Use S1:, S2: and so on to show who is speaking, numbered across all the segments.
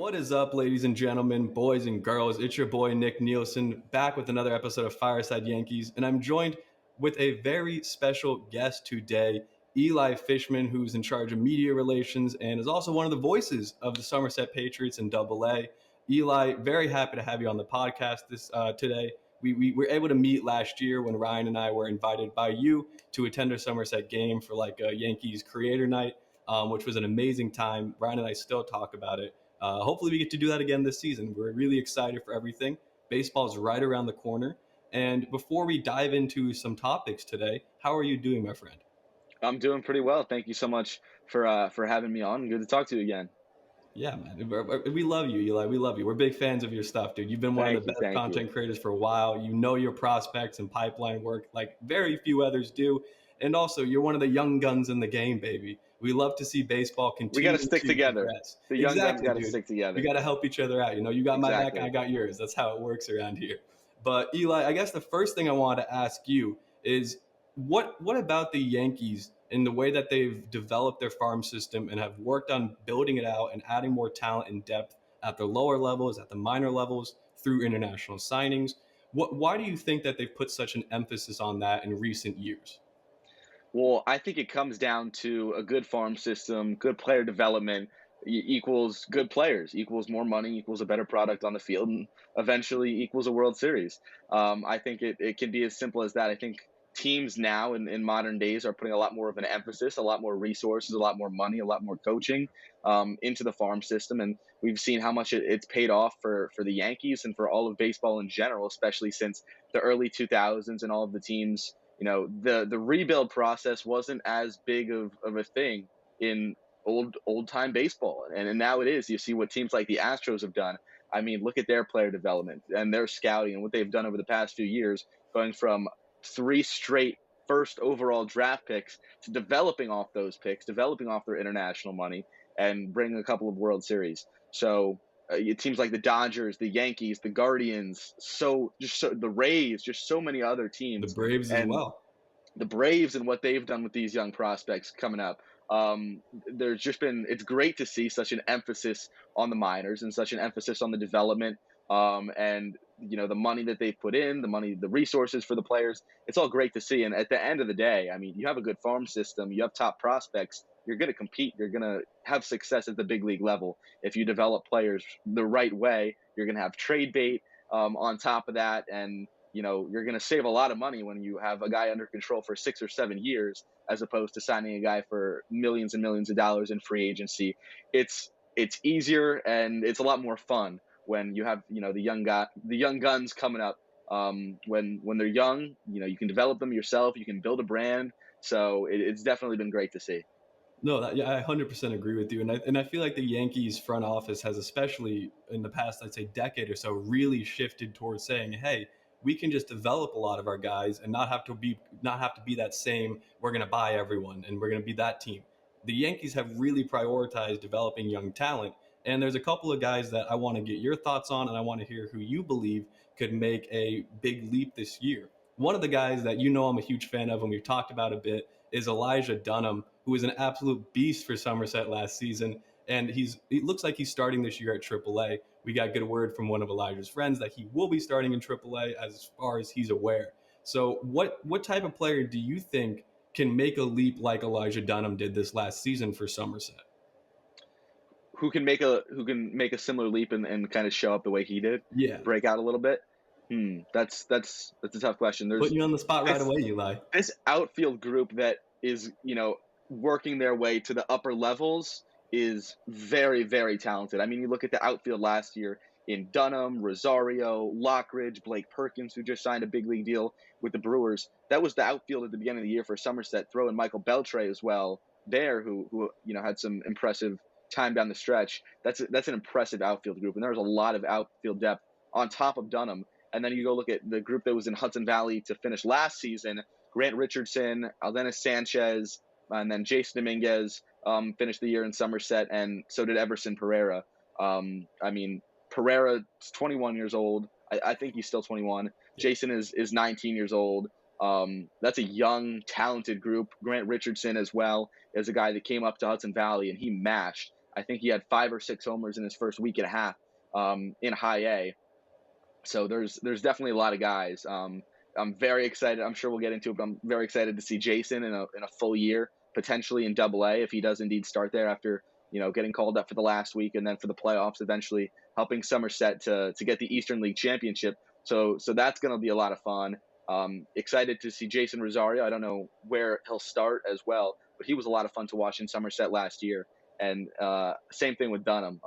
S1: What is up, ladies and gentlemen, boys and girls? It's your boy Nick Nielsen back with another episode of Fireside Yankees, and I'm joined with a very special guest today, Eli Fishman, who's in charge of media relations and is also one of the voices of the Somerset Patriots in Double A. Eli, very happy to have you on the podcast today. We were able to meet last year when Ryan and I were invited by you to attend a Somerset game for like a Yankees Creator Night, which was an amazing time. Ryan and I still talk about it. Hopefully, we get to do that again this season. We're really excited for everything. Baseball is right around the corner. And before we dive into some topics today, how are you doing, my friend?
S2: I'm doing pretty well. Thank you so much for having me on. Good to talk to you again.
S1: Yeah, man. We love you, Eli. We love you. We're big fans of your stuff, dude. You've been one of
S2: Thank
S1: the
S2: you.
S1: best
S2: Thank you.
S1: content creators for a while. You know your prospects and pipeline work like very few others do. And also, you're one of the young guns in the game, baby. We love to see baseball
S2: We got
S1: continue
S2: to stick
S1: to
S2: together.
S1: progress.
S2: The young guns
S1: Exactly,
S2: got to
S1: dude.
S2: stick
S1: We
S2: together.
S1: got to help each other out. You know, you got my back, I
S2: Exactly.
S1: got yours. That's how it works around here. But Eli, I guess the first thing I wanted to ask you is what about the Yankees in the way that they've developed their farm system and have worked on building it out and adding more talent and depth at the lower levels, at the minor levels, through international signings? Why do you think that they've put such an emphasis on that in recent years?
S2: Well, I think it comes down to a good farm system, good player development equals good players, equals more money, equals a better product on the field, and eventually equals a World Series. I think it can be as simple as that. I think teams now in modern days are putting a lot more of an emphasis, a lot more resources, a lot more money, a lot more coaching into the farm system. And we've seen how much it's paid off for the Yankees and for all of baseball in general, especially since the early 2000s and all of the teams, the rebuild process wasn't as big of a thing in old time baseball, and now it is. You see what teams like the Astros have done. I mean, look at their player development and their scouting and what they've done over the past few years, going from three straight first overall draft picks to developing off those picks, developing off their international money, and bringing a couple of World Series. So it seems like the Dodgers, the Yankees, the Guardians, the Rays, just so many other
S1: The
S2: teams,
S1: Braves as
S2: and
S1: well.
S2: the Braves and what they've done with these young prospects coming up. There's just been it's great to see such an emphasis on the minors and such an emphasis on the development, and the money that they've put in, the money, the resources for the players. It's all great to see. And at the end of the day, I mean, you have a good farm system, you have top prospects. You're going to compete. You're going to have success at the big league level if you develop players the right way. You're going to have trade bait on top of that, and you're going to save a lot of money when you have a guy under control for 6 or 7 years, as opposed to signing a guy for millions and millions of dollars in free agency. It's easier and it's a lot more fun when you have the young guns coming up. When they're young, you can develop them yourself. You can build a brand. So it's definitely been great to see.
S1: No, yeah, I 100% agree with you, and I feel like the Yankees front office has, especially in the past, I'd say decade or so, really shifted towards saying, "Hey, we can just develop a lot of our guys and not have to be that same. We're going to buy everyone and we're going to be that team." The Yankees have really prioritized developing young talent, and there's a couple of guys that I want to get your thoughts on, and I want to hear who you believe could make a big leap this year. One of the guys that I'm a huge fan of, and we've talked about a bit, is Elijah Dunham, who was an absolute beast for Somerset last season. And it looks like he's starting this year at AAA. We got good word from one of Elijah's friends that he will be starting in AAA as far as he's aware. So what type of player do you think can make a leap like Elijah Dunham did this last season for Somerset?
S2: Who can make a similar leap and kind of show up the way he did,
S1: Yeah.
S2: break out a little bit? That's a tough question.
S1: Putting you on the spot right
S2: This
S1: away, Eli.
S2: this outfield group that is working their way to the upper levels is very, very talented. I mean, you look at the outfield last year in Dunham, Rosario, Lockridge, Blake Perkins, who just signed a big league deal with the Brewers. That was the outfield at the beginning of the year for Somerset. Throw in Michael Beltre as well there, who had some impressive time down the stretch. That's an impressive outfield group, and there's a lot of outfield depth on top of Dunham. And then you go look at the group that was in Hudson Valley to finish last season: Grant Richardson, Aldenis Sanchez, and then Jason Dominguez finished the year in Somerset, and so did Everson Pereira. I mean, Pereira's 21 years old. I think he's still 21.
S1: Yeah.
S2: Jason is 19 years old. That's a young, talented group. Grant Richardson as well is a guy that came up to Hudson Valley and he mashed. I think he had 5 or 6 homers in his first week and a half in high A. So there's definitely a lot of guys. I'm very excited. I'm sure we'll get into it, but I'm very excited to see Jason in a full year, potentially in Double A, if he does indeed start there after getting called up for the last week and then for the playoffs, eventually helping Somerset to get the Eastern League Championship. So that's going to be a lot of fun. Excited to see Jason Rosario. I don't know where he'll start as well, but he was a lot of fun to watch in Somerset last year. And same thing with Dunham.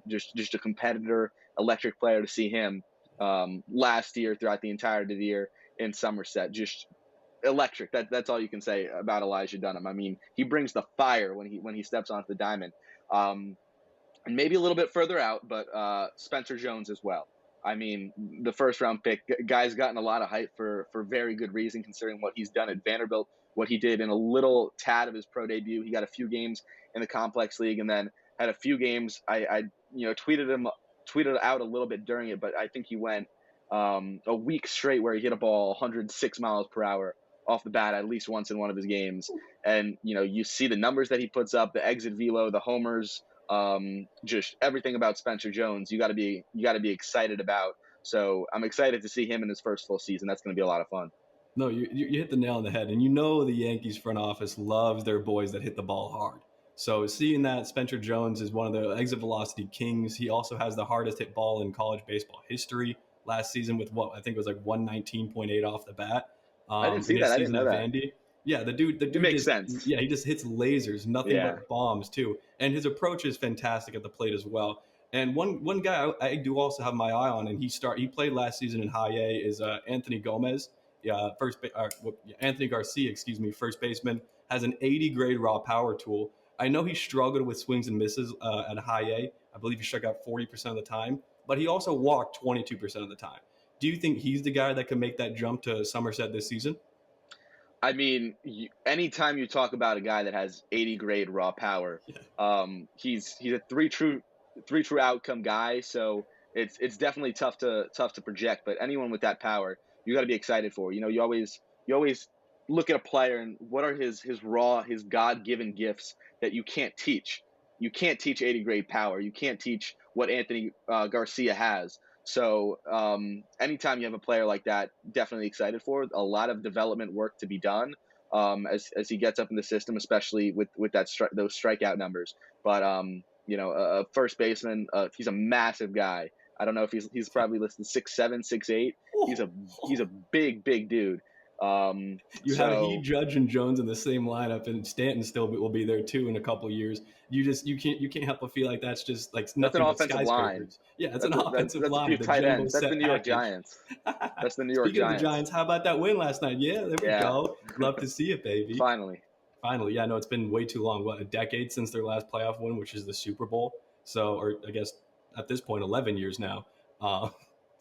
S2: Just a competitor, electric player to see him last year throughout the entirety of the year in Somerset. Just electric. That's all you can say about Elijah Dunham. I mean, he brings the fire when he steps onto the diamond. And maybe a little bit further out, but Spencer Jones as well. I mean, the first round pick, guy's gotten a lot of hype for very good reason, considering what he's done at Vanderbilt, what he did in a little tad of his pro debut. He got a few games in the complex league and then had a few games. I tweeted out a little bit during it, but I think he went a week straight where he hit a ball 106 miles per hour off the bat at least once in one of his games. And you see the numbers that he puts up, the exit velo, the homers, just everything about Spencer Jones. You got to be excited about. So I'm excited to see him in his first full season. That's going to be a lot of fun.
S1: No, you hit the nail on the head, and the Yankees front office loves their boys that hit the ball hard. So seeing that Spencer Jones is one of the exit velocity kings, he also has the hardest hit ball in college baseball history last season with what I think was like 119.8 off the bat
S2: I didn't
S1: in
S2: see
S1: his
S2: that. I didn't
S1: season
S2: know
S1: at
S2: that.
S1: Vandy. Yeah, the
S2: It
S1: dude
S2: makes
S1: just
S2: sense.
S1: he just hits lasers, nothing
S2: Yeah.
S1: but bombs too, and his approach is fantastic at the plate as well. And one guy I do also have my eye on, and he played last season in High A is Anthony Gomez. Yeah, Anthony Garcia, excuse me, first baseman, has an 80 grade raw power tool. I know he struggled with swings and misses at High A. I believe he struck out 40% of the time, but he also walked 22% of the time. Do you think he's the guy that can make that jump to Somerset this season?
S2: I mean, anytime you talk about a guy that has 80 grade raw power,
S1: Yeah.
S2: he's a three true outcome guy. So it's definitely tough to project. But anyone with that power, you got to be excited for. You always look at a player and what are his God given gifts that you can't teach. You can't teach 80 grade power. You can't teach what Anthony Garcia has. So anytime you have a player like that, definitely excited for a lot of development work to be done as he gets up in the system, especially with those strikeout numbers. But a first baseman, he's a massive guy. I don't know if he's probably listed 6'7", 6'8". He's a big dude.
S1: You have he,
S2: So
S1: Judge, and Jones in the same lineup, and Stanton still will be there too in a couple of years. You can't help but feel like that's just like
S2: that's an
S1: nothing but
S2: offensive line.
S1: skyscrapers. Yeah, it's an
S2: That's
S1: offensive
S2: that's a few
S1: line, the
S2: tight
S1: jumbo
S2: ends. That's the
S1: set
S2: New York
S1: package.
S2: Giants. That's the New York
S1: Speaking of the
S2: Giants.
S1: Giants, how about that win last night? Yeah, there we
S2: Yeah,
S1: go. Love to see it, baby.
S2: finally.
S1: Finally, yeah, no, it's been way too long. What, a decade since their last playoff win, which is the Super Bowl. So, or I guess at this point, 11 years now. Uh,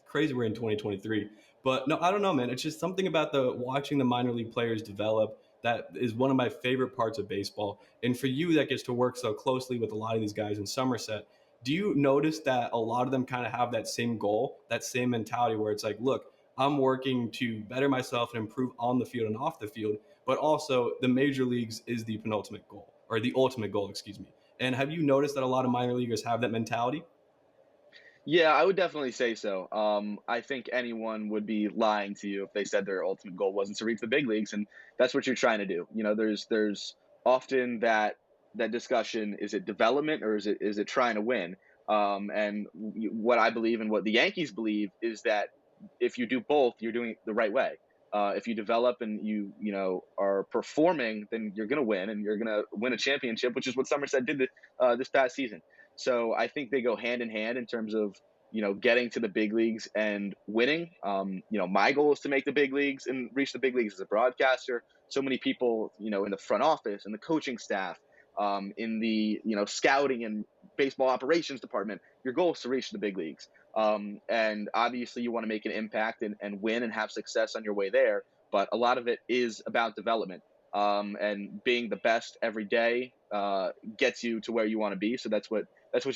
S1: Crazy we're in 2023. But no, I don't know, man. It's just something about the watching the minor league players develop that is one of my favorite parts of baseball. And for you, that gets to work so closely with a lot of these guys in Somerset. Do you notice that a lot of them kind of have that same goal, that same mentality where it's like, look, I'm working to better myself and improve on the field and off the field, but also the major leagues is the penultimate goal or the ultimate goal, excuse me. And have you noticed that a lot of minor leaguers have that mentality?
S2: Yeah, I would definitely say so. I think anyone would be lying to you if they said their ultimate goal wasn't to reach the big leagues, and that's what you're trying to do. There's often that discussion: is it development or is it trying to win? And what I believe and what the Yankees believe is that if you do both, you're doing it the right way. If you develop and you are performing, then you're going to win and you're going to win a championship, which is what Somerset did this past season. So I think they go hand in hand in terms of getting to the big leagues and winning. My goal is to make the big leagues and reach the big leagues as a broadcaster. So many people, in the front office and the coaching staff, in the scouting and baseball operations department, your goal is to reach the big leagues. And obviously, you want to make an impact and win and have success on your way there. But a lot of it is about development. And being the best every day gets you to where you want to be. So that's what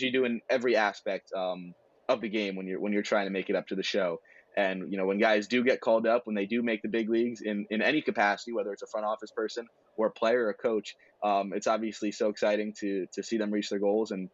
S2: you do in every aspect of the game when you're trying to make it up to the show. And when guys do get called up, when they do make the big leagues in any capacity, whether it's a front office person or a player or a coach, it's obviously so exciting to see them reach their goals. And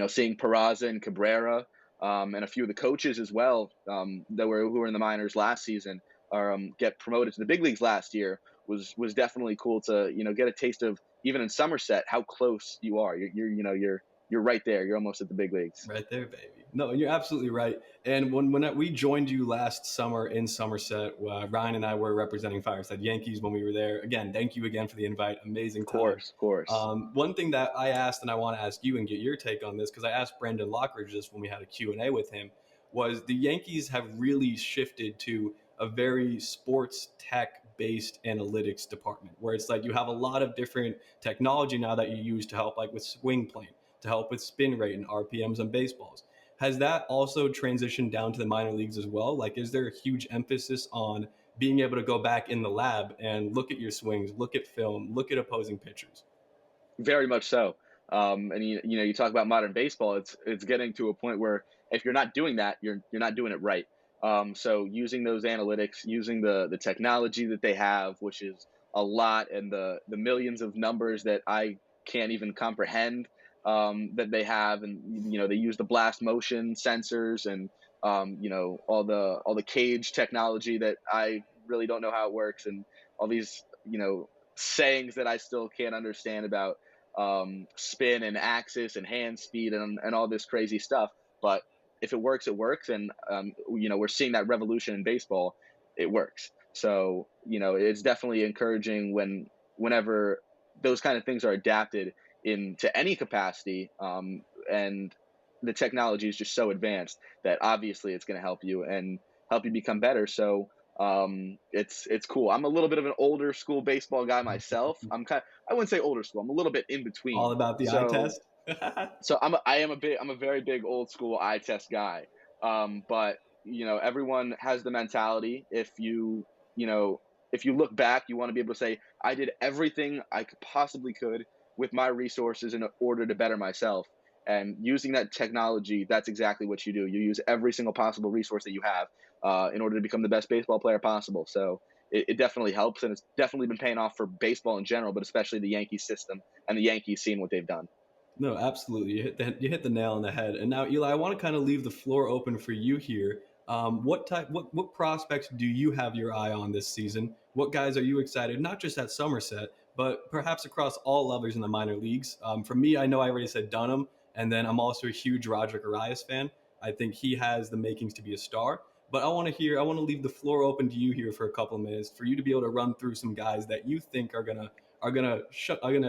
S2: Seeing Peraza and Cabrera, and a few of the coaches as well, who were in the minors last season, or get promoted to the big leagues last year, was definitely cool to get a taste of, even in Somerset, how close you are. You're right there. You're almost at the big leagues.
S1: Right there, baby. No, and you're absolutely right. And when we joined you last summer in Somerset, Ryan and I were representing Fireside Yankees when we were there. Again, thank you again for the invite. Amazing
S2: Of
S1: time.
S2: course, of course.
S1: One thing that I asked, and I want to ask you and get your take on this, because I asked Brendan Lockridge this when we had a Q&A with him, was the Yankees have really shifted to a very sports tech based analytics department, where it's like you have a lot of different technology now that you use to help, like with swing plane, to help with spin rate and RPMs on baseballs. Has that also transitioned down to the minor leagues as well? Like, is there a huge emphasis on being able to go back in the lab and look at your swings, look at film, look at opposing pitchers?
S2: Very much so. And you talk about modern baseball. It's getting to a point where if you're not doing that, you're not doing it right. So using those analytics, using the technology that they have, which is a lot, and the millions of numbers that I can't even comprehend, that they have, and they use the blast motion sensors, and all the cage technology that I really don't know how it works, and all these sayings that I still can't understand about spin and axis and hand speed, and all this crazy stuff. But if it works, it works. And, we're seeing that revolution in baseball. It works. So, it's definitely encouraging whenever those kind of things are adapted into any capacity. And the technology is just so advanced that obviously it's going to help you and help you become better. So, it's cool. I'm a little bit of an older school baseball guy myself. I wouldn't say older school. I'm a little bit in
S1: All
S2: between.
S1: about the eye
S2: So
S1: test?
S2: so I'm a very big old school eye test guy. But everyone has the mentality. You know if you look back, you want to be able to say I did everything I could possibly could with my resources in order to better myself. And using that technology, that's exactly what you do. You use every single possible resource that you have, in order to become the best baseball player possible. So it definitely helps, and it's definitely been paying off for baseball in general, but especially the Yankees system and the Yankees seeing what they've done.
S1: No, absolutely. You hit the nail on the head. And now, Eli, I want to kind of leave the floor open for you here. What prospects do you have your eye on this season? What guys are you excited? Not just at Somerset, but perhaps across all levels in the minor leagues. For me, I know I already said Dunham, and then I'm also a huge Roger Arias fan. I think he has the makings to be a star. But I want to leave the floor open to you here for a couple of minutes for you to be able to run through some guys that you think are gonna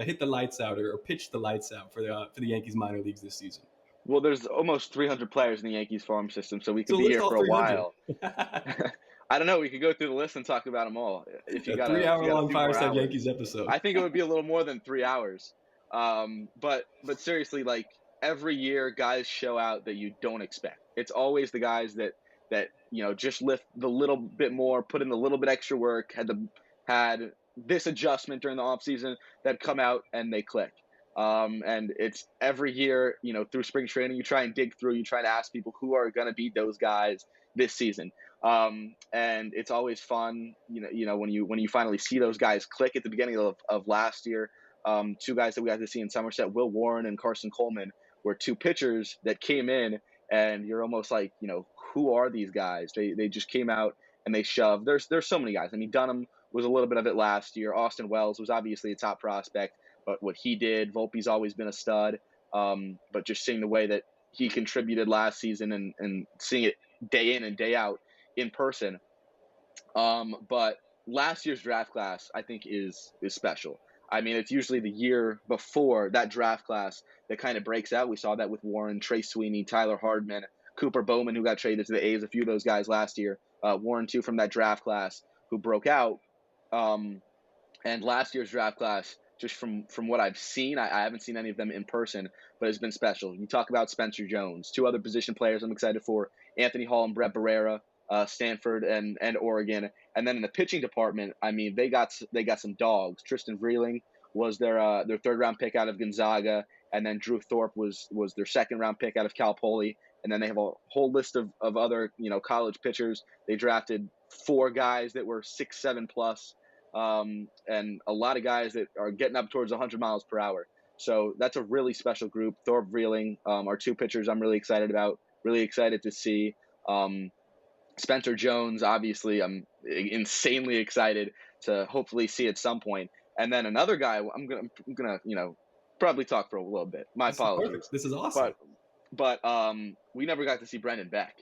S1: hit the lights out, or pitch the lights out for the Yankees minor leagues this season.
S2: Well, there's almost 300 players in the Yankees farm system, so we could
S1: So
S2: be
S1: list
S2: here
S1: all
S2: for a
S1: 300.
S2: while. I don't know. We could go through the list and talk about them all. If you
S1: A
S2: got
S1: three
S2: a if
S1: hour
S2: you got a
S1: long
S2: few more
S1: Fireside
S2: hours,
S1: Yankees episode.
S2: I think it would be a little more than 3 hours. But seriously, like every year, guys show out that you don't expect. It's always the guys that just lift the little bit more, put in the little bit extra work, had this adjustment during the off season, that come out and they click. And it's every year, through spring training, you try and dig through, you try to ask people who are going to be those guys this season. And it's always fun, when you finally see those guys click at the beginning of last year. Two guys that we got to see in Somerset, Will Warren and Carson Coleman, were two pitchers that came in, and you're almost like, who are these guys? They just came out and they shoved. There's so many guys. I mean, Dunham was a little bit of it last year. Austin Wells was obviously a top prospect, but what he did, Volpe's always been a stud. But just seeing the way that he contributed last season, and seeing it day in and day out in person. But last year's draft class, I think, is special. I mean, it's usually the year before that draft class that kind of breaks out. We saw that with Warren, Trey Sweeney, Tyler Hardman, Cooper Bowman, who got traded to the A's, a few of those guys last year. Warren, too, from that draft class, who broke out. Um, and last year's draft class, just from what I've seen, I haven't seen any of them in person, but it's been special. You talk about Spencer Jones, two other position players I'm excited for: Anthony Hall and Brett Barrera, Stanford and Oregon. And then in the pitching department, I mean, they got some dogs. Tristan Vreeling was their third round pick out of Gonzaga, and then Drew Thorpe was their second round pick out of Cal Poly. And then they have a whole list of other college pitchers. They drafted four guys that were 6'7" plus, and a lot of guys that are getting up towards 100 miles per hour. So that's a really special group. Thorpe Vreeling are two pitchers I'm really excited about, really excited to see. Um, Spencer Jones, obviously, I'm insanely excited to hopefully see at some point. And then another guy, I'm gonna, probably talk for a little bit. My
S1: This is perfect.
S2: apologies,
S1: This is awesome.
S2: but we never got to see Brendan Beck,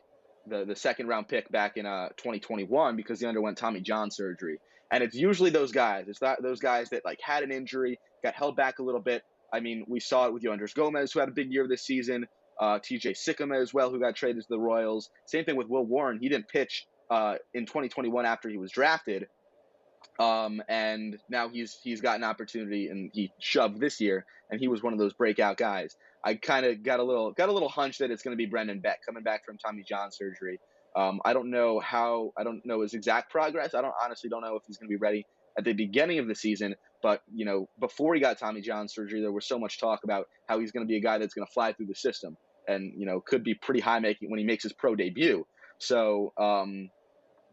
S2: the second round pick back in 2021 because he underwent Tommy John surgery. And it's usually those guys. It's not those guys that like had an injury, got held back a little bit. I mean, we saw it with Yoenders Gomez, who had a big year this season. TJ Sikkema as well, who got traded to the Royals. Same thing with Will Warren. He didn't pitch in 2021 after he was drafted, and now he's got an opportunity, and he shoved this year, and he was one of those breakout guys. I kind of got a little hunch that it's going to be Brendan Beck coming back from Tommy John surgery. I don't know his exact progress. Honestly don't know if he's going to be ready at the beginning of the season. But before he got Tommy John surgery, there was so much talk about how he's going to be a guy that's going to fly through the system, and could be pretty high making when he makes his pro debut. So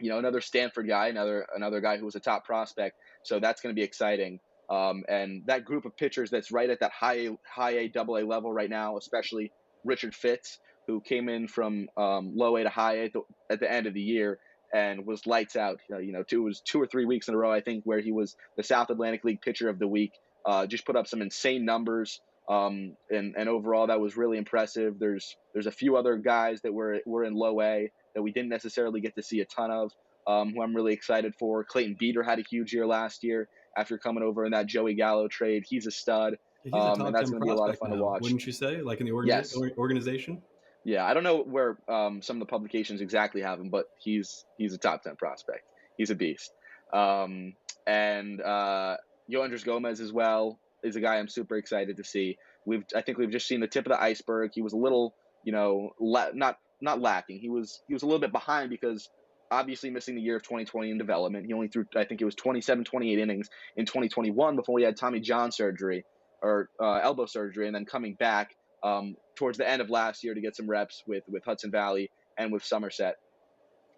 S2: another Stanford guy, another guy who was a top prospect. So that's going to be exciting. And that group of pitchers that's right at that high A, double A level right now, especially Richard Fitz, who came in from low A to high A at the end of the year and was lights out. It was 2 or 3 weeks in a row, I think, where he was the South Atlantic League Pitcher of the Week. Just put up some insane numbers. And overall, that was really impressive. There's a few other guys that were in low A that we didn't necessarily get to see a ton of, who I'm really excited for. Clayton Beater had a huge year last year after coming over in that Joey Gallo trade. He's a stud,
S1: He's a
S2: and
S1: top
S2: that's
S1: 10
S2: going to be a lot of
S1: prospect
S2: fun to
S1: now,
S2: watch.
S1: wouldn't you say? Like in the
S2: Yes.
S1: organization?
S2: Yeah, I don't know where some of the publications exactly have him, but he's a top 10 prospect. He's a beast. And Yoenders Gomez as well is a guy I'm super excited to see. I think we've just seen the tip of the iceberg. He was a little, not lacking. He was a little bit behind because obviously missing the year of 2020 in development. He only threw, I think it was 27, 28 innings in 2021 before he had Tommy John surgery or elbow surgery, and then coming back towards the end of last year to get some reps with Hudson Valley and with Somerset,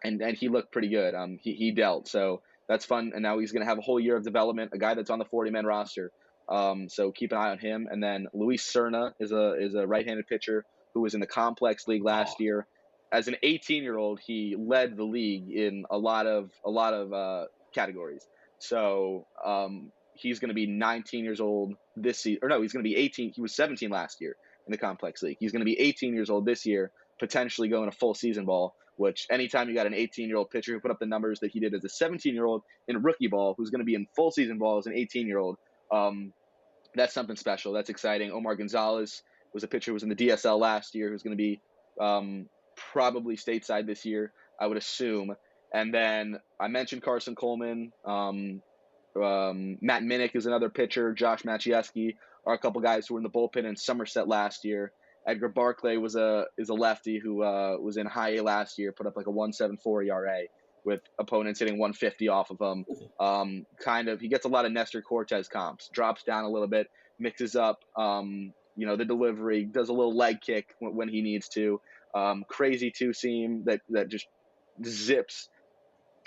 S2: and he looked pretty good. He dealt, so that's fun. And now he's going to have a whole year of development. A guy that's on the 40-man roster. So keep an eye on him. And then Luis Serna is a right-handed pitcher who was in the complex league last year. As an 18-year-old, he led the league in a lot of categories. So he's going to be 19 years old this season. Or no, he's going to be 18. He was 17 last year in the complex league. He's going to be 18 years old this year, potentially going to full season ball, which anytime you got an 18-year-old pitcher who put up the numbers that he did as a 17-year-old in rookie ball, who's going to be in full season ball as an 18-year-old, that's something special. That's exciting. Omar Gonzalez was a pitcher who was in the DSL last year, who's going to be probably stateside this year, I would assume. And then I mentioned Carson Coleman. Matt Minnick is another pitcher. Josh Maciejewski are a couple guys who were in the bullpen in Somerset last year. Edgar Barclay is a lefty who was in high A last year, put up like a 1.74 ERA with opponents hitting 150 off of him. He gets a lot of Nestor Cortez comps, drops down a little bit, mixes up, the delivery, does a little leg kick when he needs to. Crazy two-seam that just zips.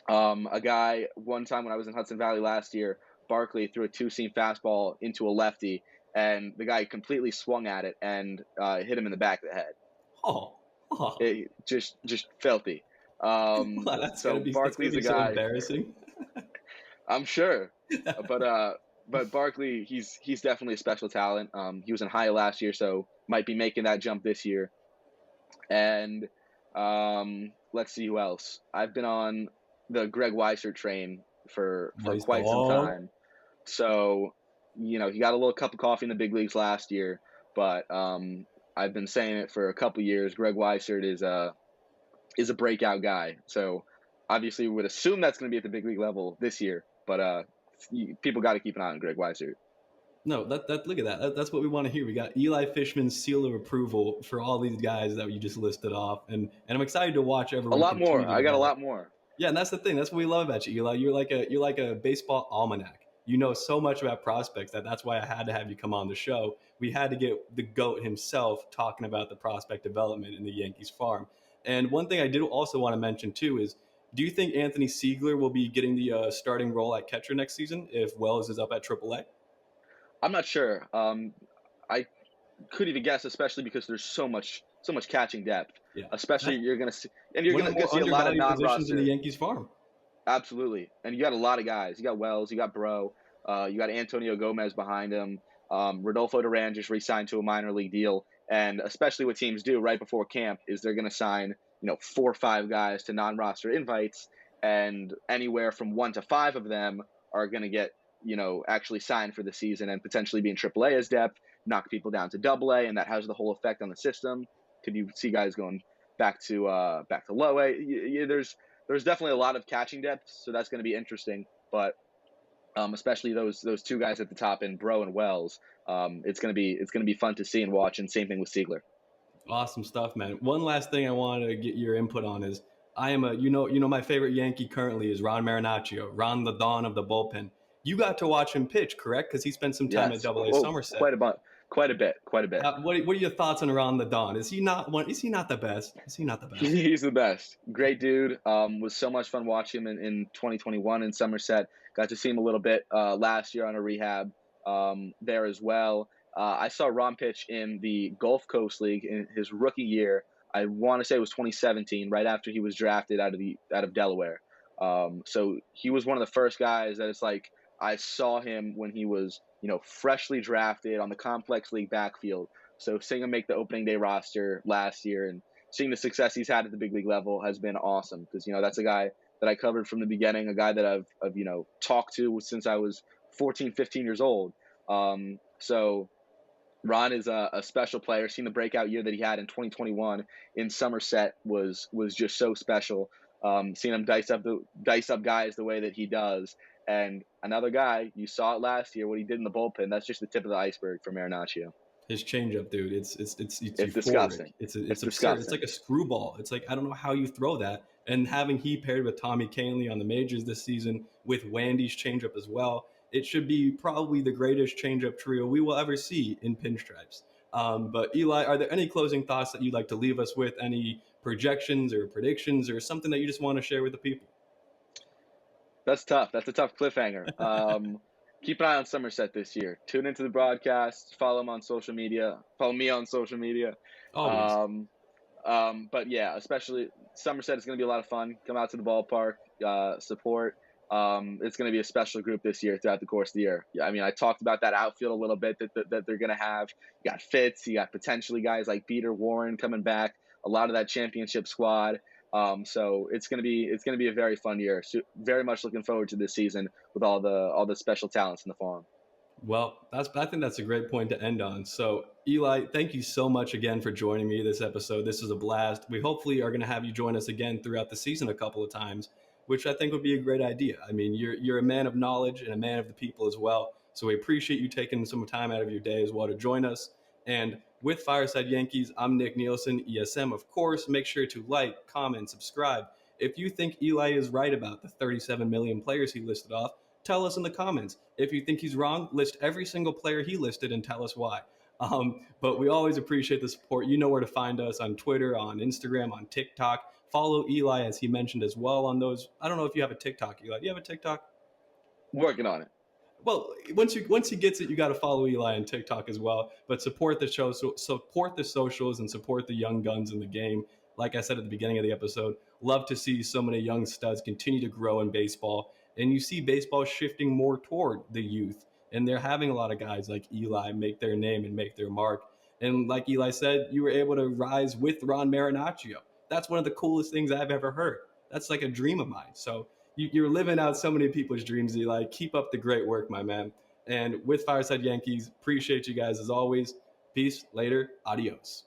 S2: A guy, one time when I was in Hudson Valley last year, Barkley threw a two-seam fastball into a lefty, and the guy completely swung at it and hit him in the back of the head. It, just filthy.
S1: That's
S2: so
S1: gotta be,
S2: Barkley's a
S1: so
S2: guy.
S1: Embarrassing.
S2: I'm sure, but Barkley, he's definitely a special talent. He was in high last year, so might be making that jump this year. And let's see who else. I've been on the Greg Weissert train for quite some time. So, he got a little cup of coffee in the big leagues last year, but I've been saying it for a couple years. Greg Weissert is a breakout guy. So obviously we would assume that's going to be at the big league level this year, but people got to keep an eye on Greg Weissert.
S1: No, that look at that. That's what we want to hear. We got Eli Fishman's seal of approval for all these guys that you just listed off, and I'm excited to watch everyone.
S2: A lot more. I got a lot more.
S1: Yeah, and that's the thing. That's what we love about you, Eli. You're like a baseball almanac. You know so much about prospects that's why I had to have you come on the show. We had to get the GOAT himself talking about the prospect development in the Yankees farm. And one thing I did also want to mention too is, do you think Anthony Siegler will be getting the starting role at catcher next season if Wells is up at AAA?
S2: I'm not sure. I couldn't even guess, especially because there's so much catching depth.
S1: Yeah,
S2: Especially
S1: that's
S2: you're gonna see, and you're
S1: one of the
S2: gonna
S1: more
S2: see a lot of
S1: undervalued positions in the
S2: non-roster.
S1: Yankees farm.
S2: Absolutely, and you got a lot of guys. You got Wells, you got Bro, you got Antonio Gomez behind him. Rodolfo Duran just re-signed to a minor league deal, and especially what teams do right before camp is they're going to sign 4 or 5 guys to non-roster invites, and anywhere from 1 to 5 of them are going to get actually signed for the season and potentially be in AAA as depth, knock people down to AA, and that has the whole effect on the system. Could you see guys going back to low A? There's definitely a lot of catching depth, so that's going to be interesting. But especially those 2 guys at the top in Bro and Wells, it's gonna be fun to see and watch. And same thing with Siegler.
S1: Awesome stuff, man. One last thing I wanted to get your input on is I am a my favorite Yankee currently is Ron Marinaccio, Ron the Dawn of the bullpen. You got to watch him pitch, correct? Because he spent some time at
S2: Yes,
S1: Double A
S2: oh,
S1: Somerset.
S2: quite a bit, quite a bit.
S1: What are your thoughts on Ron the Dawn? Is he not one? Is he not the best? Is he not the best?
S2: He's the best. Great dude. Was so much fun watching him in 2021 in Somerset. Got to see him a little bit last year on a rehab there as well. I saw Ron pitch in the Gulf Coast League in his rookie year. I want to say it was 2017, right after he was drafted out of Delaware. So he was one of the first guys that it's like I saw him when he was freshly drafted on the complex league backfield. So seeing him make the opening day roster last year and seeing the success he's had at the big league level has been awesome because that's a guy that I covered from the beginning, a guy that I've talked to since I was 14, 15 years old. So Ron is a special player. Seeing the breakout year that he had in 2021 in Somerset was just so special. Seeing him dice up guys the way that he does, and another guy you saw it last year what he did in the bullpen. That's just the tip of the iceberg for Marinaccio.
S1: His changeup, dude, it's
S2: It's
S1: euphoric.
S2: disgusting.
S1: It's
S2: It's
S1: absurd. It's like
S2: disgusting.
S1: a screwball. It's like I don't know how you throw that. And having he paired with Tommy Kahnle on the majors this season with Wandy's changeup as well, it should be probably the greatest changeup trio we will ever see in pinstripes. But Eli, are there any closing thoughts that you'd like to leave us with? Any projections or predictions or something that you just want to share with the people?
S2: That's tough. That's a tough cliffhanger. Keep an eye on Somerset this year. Tune into the broadcast. Follow him on social media. Follow me on social media.
S1: Always.
S2: Um, but yeah, especially Somerset is going to be a lot of fun. Come out to the ballpark, support. It's going to be a special group this year throughout the course of the year. Yeah, I mean, I talked about that outfield a little bit that they're going to have. You got Fitz, you got potentially guys like Peter Warren coming back. A lot of that championship squad. So it's gonna be a very fun year. So very much looking forward to this season with all the special talents in the farm.
S1: Well, I think that's a great point to end on. So, Eli, thank you so much again for joining me this episode. This is a blast. We hopefully are going to have you join us again throughout the season a couple of times, which I think would be a great idea. I mean, you're a man of knowledge and a man of the people as well. So we appreciate you taking some time out of your day as well to join us. And with Fireside Yankees, I'm Nick Nielsen, ESM, of course. Make sure to like, comment, subscribe. If you think Eli is right about the 37 million players he listed off, tell us in the comments. If you think he's wrong, list every single player he listed and tell us why. But we always appreciate the support. You know where to find us on Twitter, on Instagram, on TikTok. Follow Eli, as he mentioned as well, on those. I don't know if you have a TikTok, Eli. Do you have a TikTok?
S2: Working on it.
S1: Well, once he gets it, you got to follow Eli on TikTok as well. But support the show, so support the socials, and support the young guns in the game. Like I said at the beginning of the episode, love to see so many young studs continue to grow in baseball, and you see baseball shifting more toward the youth, and they're having a lot of guys like Eli make their name and make their mark. And like Eli said, you were able to rise with Ron Marinaccio. That's one of the coolest things I've ever heard. That's like a dream of mine. So you're living out so many people's dreams, Eli. Keep up the great work, my man. And with Fireside Yankees, appreciate you guys as always. Peace, later, adios.